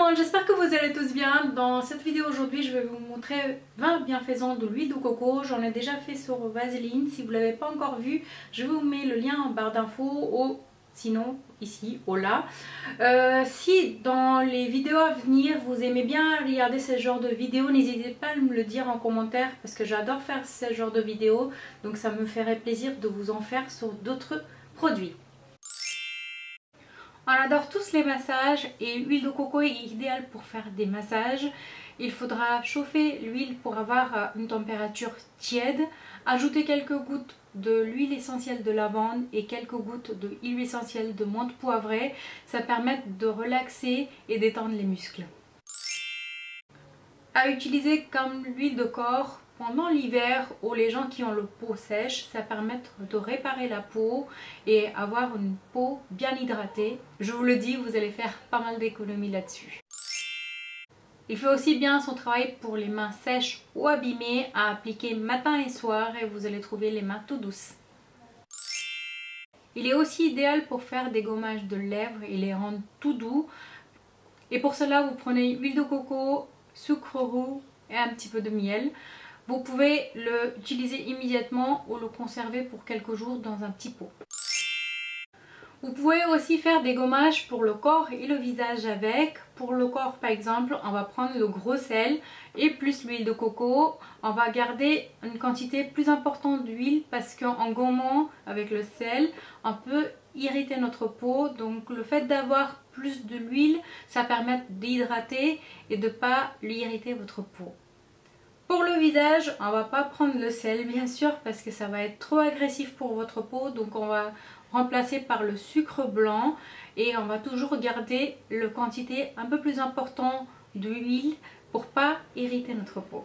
monde, j'espère que vous allez tous bien. Dans cette vidéo aujourd'hui, je vais vous montrer 20 bienfaisants de l'huile de coco. J'en ai déjà fait sur Vaseline. Si vous ne l'avez pas encore vu, je vous mets le lien en barre d'infos ou sinon ici ou là. Si dans les vidéos à venir, vous aimez bien regarder ce genre de vidéos, n'hésitez pas à me le dire en commentaire parce que j'adore faire ce genre de vidéos. Donc ça me ferait plaisir de vous en faire sur d'autres produits. On adore tous les massages et l'huile de coco est idéale pour faire des massages. Il faudra chauffer l'huile pour avoir une température tiède. Ajouter quelques gouttes de l'huile essentielle de lavande et quelques gouttes de l'huile essentielle de menthe poivrée. Ça permet de relaxer et d'étendre les muscles. À utiliser comme l'huile de corps pendant l'hiver ou les gens qui ont la peau sèche, ça permet de réparer la peau et avoir une peau bien hydratée. Je vous le dis, vous allez faire pas mal d'économies là-dessus. Il fait aussi bien son travail pour les mains sèches ou abîmées à appliquer matin et soir et vous allez trouver les mains tout douces. Il est aussi idéal pour faire des gommages de lèvres et les rendre tout doux. Et pour cela, vous prenez huile de coco, sucre roux et un petit peu de miel. Vous pouvez l'utiliser immédiatement ou le conserver pour quelques jours dans un petit pot. Vous pouvez aussi faire des gommages pour le corps et le visage avec. Pour le corps par exemple, on va prendre le gros sel et plus l'huile de coco. On va garder une quantité plus importante d'huile parce qu'en gommant avec le sel, on peut irriter notre peau. Donc le fait d'avoir plus de l'huile, ça permet d'hydrater et de ne pas irriter votre peau. Pour le visage, on va pas prendre le sel bien sûr parce que ça va être trop agressif pour votre peau. Donc on va remplacer par le sucre blanc et on va toujours garder la quantité un peu plus importante d'huile pour pas irriter notre peau.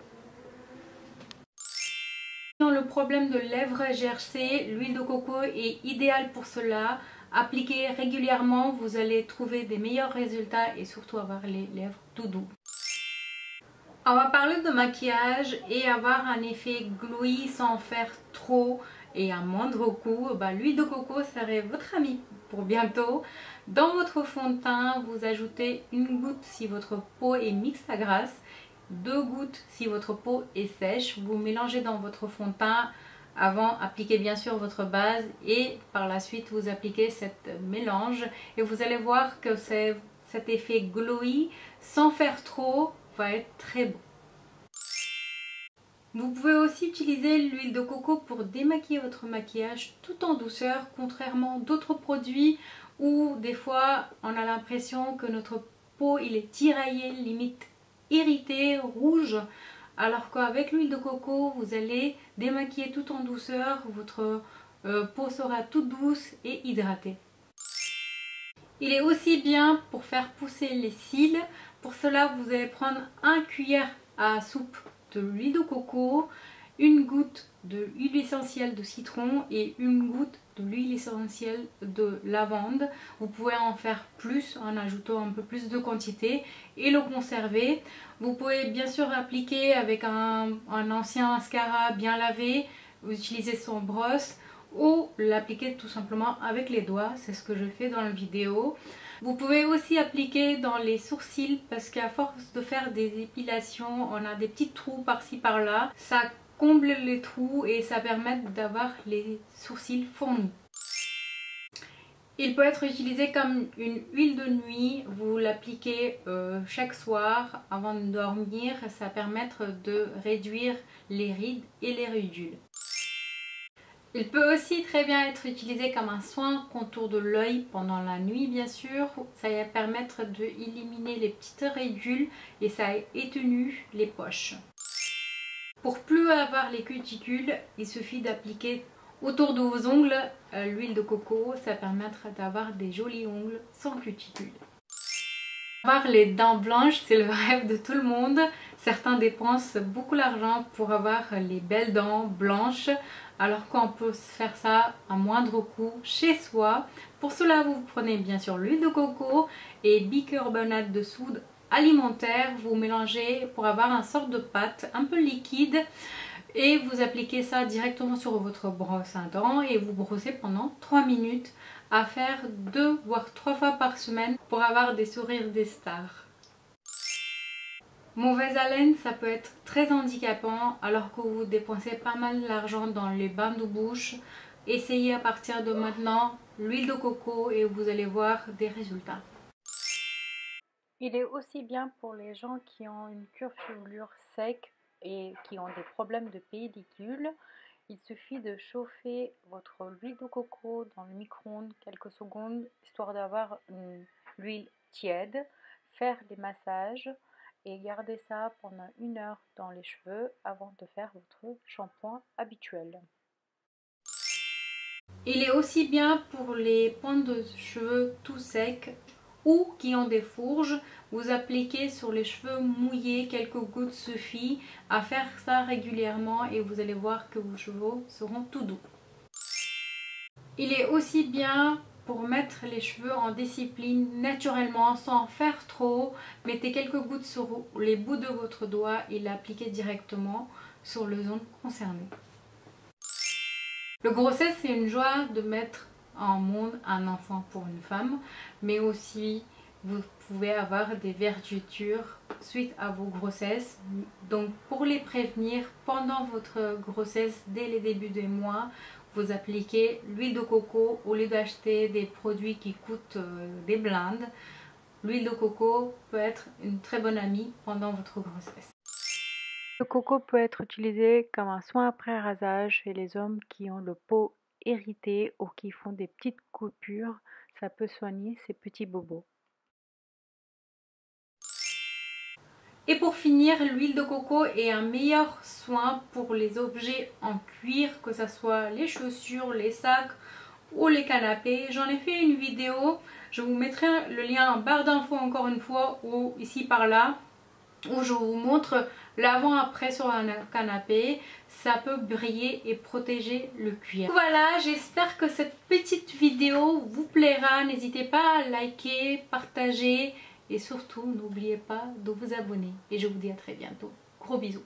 Dans le problème de lèvres gercées, l'huile de coco est idéale pour cela. Appliquez régulièrement, vous allez trouver des meilleurs résultats et surtout avoir les lèvres tout doux. On va parler de maquillage et avoir un effet glowy sans faire trop et à moindre coût. L'huile de coco serait votre ami pour bientôt. Dans votre fond de teint, vous ajoutez une goutte si votre peau est mixte à grasse, 2 gouttes si votre peau est sèche. Vous mélangez dans votre fond de teint. Avant, appliquez bien sûr votre base et par la suite vous appliquez cet mélange et vous allez voir que cet effet glowy sans faire trop va être très beau. Vous pouvez aussi utiliser l'huile de coco pour démaquiller votre maquillage tout en douceur, contrairement à d'autres produits où des fois on a l'impression que notre peau il est tiraillée, limite irritée, rouge, alors qu'avec l'huile de coco vous allez démaquiller tout en douceur, votre peau sera toute douce et hydratée. Il est aussi bien pour faire pousser les cils. Pour cela, vous allez prendre 1 cuillère à soupe de l'huile de coco, 1 goutte de l'huile essentielle de citron et 1 goutte de l'huile essentielle de lavande. Vous pouvez en faire plus en ajoutant un peu plus de quantité et le conserver. Vous pouvez bien sûr appliquer avec un ancien mascara bien lavé, vous utilisez son brosse ou l'appliquer tout simplement avec les doigts, c'est ce que je fais dans la vidéo. Vous pouvez aussi appliquer dans les sourcils parce qu'à force de faire des épilations, on a des petits trous par-ci par-là. Ça comble les trous et ça permet d'avoir les sourcils fournis. Il peut être utilisé comme une huile de nuit, vous l'appliquez chaque soir avant de dormir, ça permet de réduire les rides et les ridules. Il peut aussi très bien être utilisé comme un soin contour de l'œil pendant la nuit bien sûr. Ça va permettre d'éliminer les petites ridules et ça étenue les poches. Pour plus avoir les cuticules, il suffit d'appliquer autour de vos ongles l'huile de coco. Ça permettra d'avoir des jolis ongles sans cuticules. Avoir les dents blanches, c'est le rêve de tout le monde. Certains dépensent beaucoup d'argent pour avoir les belles dents blanches, alors qu'on peut faire ça à moindre coût chez soi. Pour cela, vous prenez bien sûr l'huile de coco et bicarbonate de soude alimentaire. Vous mélangez pour avoir une sorte de pâte un peu liquide et vous appliquez ça directement sur votre brosse à dents et vous brossez pendant 3 minutes. À faire 2 voire 3 fois par semaine pour avoir des sourires des stars. Mauvaise haleine, ça peut être très handicapant alors que vous dépensez pas mal d'argent dans les bains de bouche. Essayez à partir de maintenant l'huile de coco et vous allez voir des résultats. Il est aussi bien pour les gens qui ont une chevelure sec et qui ont des problèmes de pellicule. Il suffit de chauffer votre huile de coco dans le micro-ondes quelques secondes, histoire d'avoir l'huile tiède, faire des massages et garder ça pendant 1 heure dans les cheveux avant de faire votre shampoing habituel. Il est aussi bien pour les pointes de cheveux tout secs ou qui ont des fourges. Vous appliquez sur les cheveux mouillés, quelques gouttes suffit à faire ça régulièrement et vous allez voir que vos cheveux seront tout doux. Il est aussi bien pour mettre les cheveux en discipline naturellement sans faire trop. Mettez quelques gouttes sur les bouts de votre doigt et l'appliquez directement sur les zones concernées. Le grossesse, c'est une joie de mettre en monde un enfant pour une femme, mais aussi vous pouvez avoir des vergetures suite à vos grossesses. Donc pour les prévenir pendant votre grossesse, dès les débuts des mois, vous appliquez l'huile de coco au lieu d'acheter des produits qui coûtent des blindes. L'huile de coco peut être une très bonne amie pendant votre grossesse. Le coco peut être utilisé comme un soin après rasage chez les hommes qui ont le peau irrité ou qui font des petites coupures. Ça peut soigner ces petits bobos. Et pour finir, l'huile de coco est un meilleur soin pour les objets en cuir, que ce soit les chaussures, les sacs ou les canapés. J'en ai fait une vidéo, je vous mettrai le lien en barre d'infos encore une fois ou ici par là, où je vous montre l'avant-après sur un canapé. Ça peut briller et protéger le cuir. Voilà, j'espère que cette petite vidéo vous plaira. N'hésitez pas à liker, partager et surtout n'oubliez pas de vous abonner. Et je vous dis à très bientôt. Gros bisous.